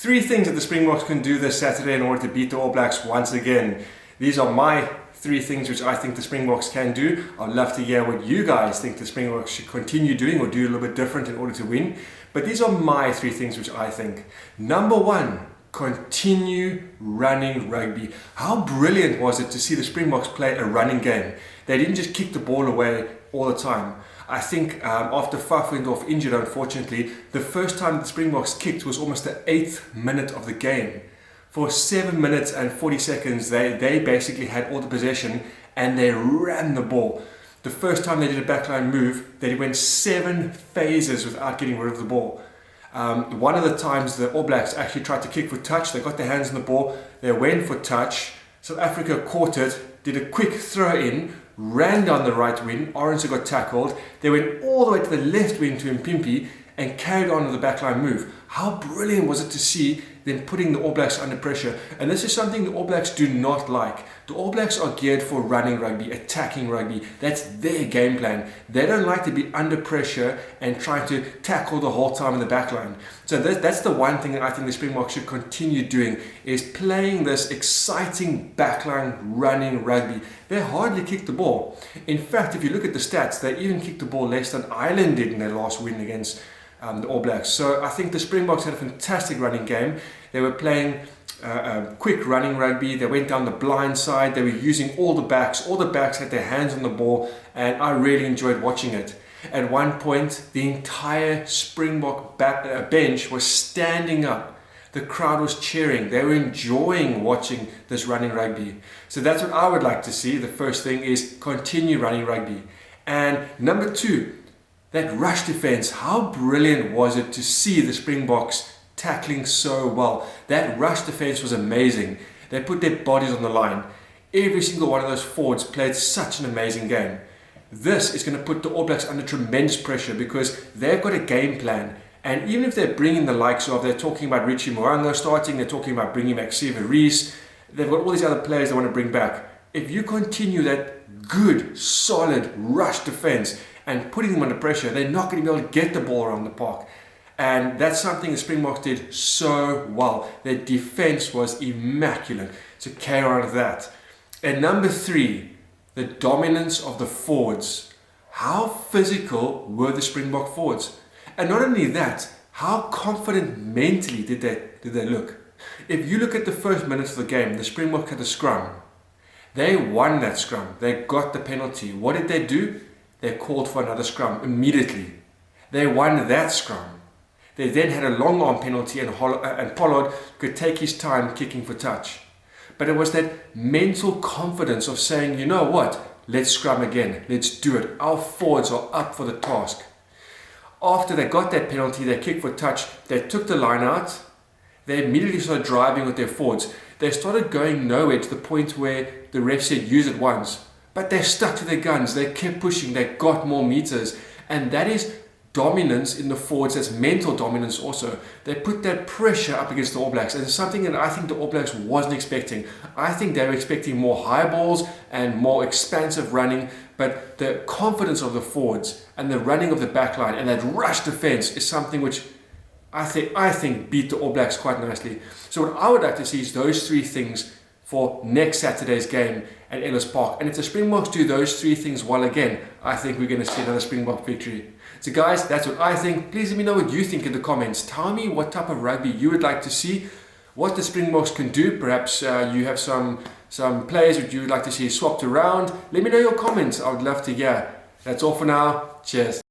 Three things that the Springboks can do this Saturday in order to beat the All Blacks once again. These are my three things which I think the Springboks can do. I'd love to hear what you guys think the Springboks should continue doing or do a little bit different in order to win. But these are my three things which I think. Number one, continue running rugby. How brilliant was it to see the Springboks play a running game? They didn't just kick the ball away all the time. I think after Faf went off injured, unfortunately, the first time the Springboks kicked was almost the 8th minute of the game. For 7 minutes and 40 seconds, they basically had all the possession and they ran the ball. The first time they did a backline move, they went 7 phases without getting rid of the ball. One of the times the All Blacks actually tried to kick for touch, they got their hands on the ball, they went for touch, South Africa caught it, did a quick throw in, ran down the right wing, Orange got tackled, they went all the way to the left wing to Mpimpi and carried on with the backline move. How brilliant was it to see them putting the All Blacks under pressure? And this is something the All Blacks do not like. The All Blacks are geared for running rugby, attacking rugby. That's their game plan. They don't like to be under pressure and trying to tackle the whole time in the backline. So that's the one thing that I think the Springboks should continue doing, is playing this exciting backline running rugby. They hardly kick the ball. In fact, if you look at the stats, they even kicked the ball less than Ireland did in their last win against the All Blacks. So I think the Springboks had a fantastic running game. They were playing quick running rugby. They went down the blind side. They were using all the backs. All the backs had their hands on the ball, and I really enjoyed watching it. At one point, the entire Springbok bench was standing up. The crowd was cheering. They were enjoying watching this running rugby. So that's what I would like to see. The first thing is continue running rugby. And number two, that rush defense. How brilliant was it to see the Springboks tackling so well? That rush defense was amazing. They put their bodies on the line. Every single one of those forwards played such an amazing game. This is going to put the All Blacks under tremendous pressure because they've got a game plan. And even if they're bringing the likes of, they're talking about Richie Mo'unga starting, they're talking about bringing back Siva Reese, they've got all these other players they want to bring back. If you continue that good, solid rush defense and putting them under pressure, they're not going to be able to get the ball around the park. And that's something the Springboks did so well. Their defense was immaculate. So carry on with that. And number three, the dominance of the forwards. How physical were the Springbok forwards? And not only that, how confident mentally did they look? If you look at the first minutes of the game, the Springbok had a scrum. They won that scrum. They got the penalty. What did they do? They called for another scrum immediately. They won that scrum. They then had a long arm penalty and Pollard could take his time kicking for touch. But it was that mental confidence of saying, you know what, let's scrum again, let's do it. Our forwards are up for the task. After they got that penalty, they kicked for touch, they took the line out, they immediately started driving with their forwards. They started going nowhere to the point where the ref said use it once. But they stuck to their guns, they kept pushing, they got more meters. And that is dominance in the forwards, that's mental dominance also. They put that pressure up against the All Blacks, and it's something that I think the All Blacks wasn't expecting. I think they were expecting more high balls and more expansive running, but the confidence of the forwards and the running of the backline and that rush defense is something which I think beat the All Blacks quite nicely. So what I would like to see is those three things for next Saturday's game at Ellis Park. And if the Springboks do those three things well again, I think we're going to see another Springbok victory. So guys, that's what I think. Please let me know what you think in the comments. Tell me what type of rugby you would like to see, what the Springboks can do. Perhaps you have some players that you would like to see swapped around. Let me know your comments. I would love to hear. That's all for now. Cheers.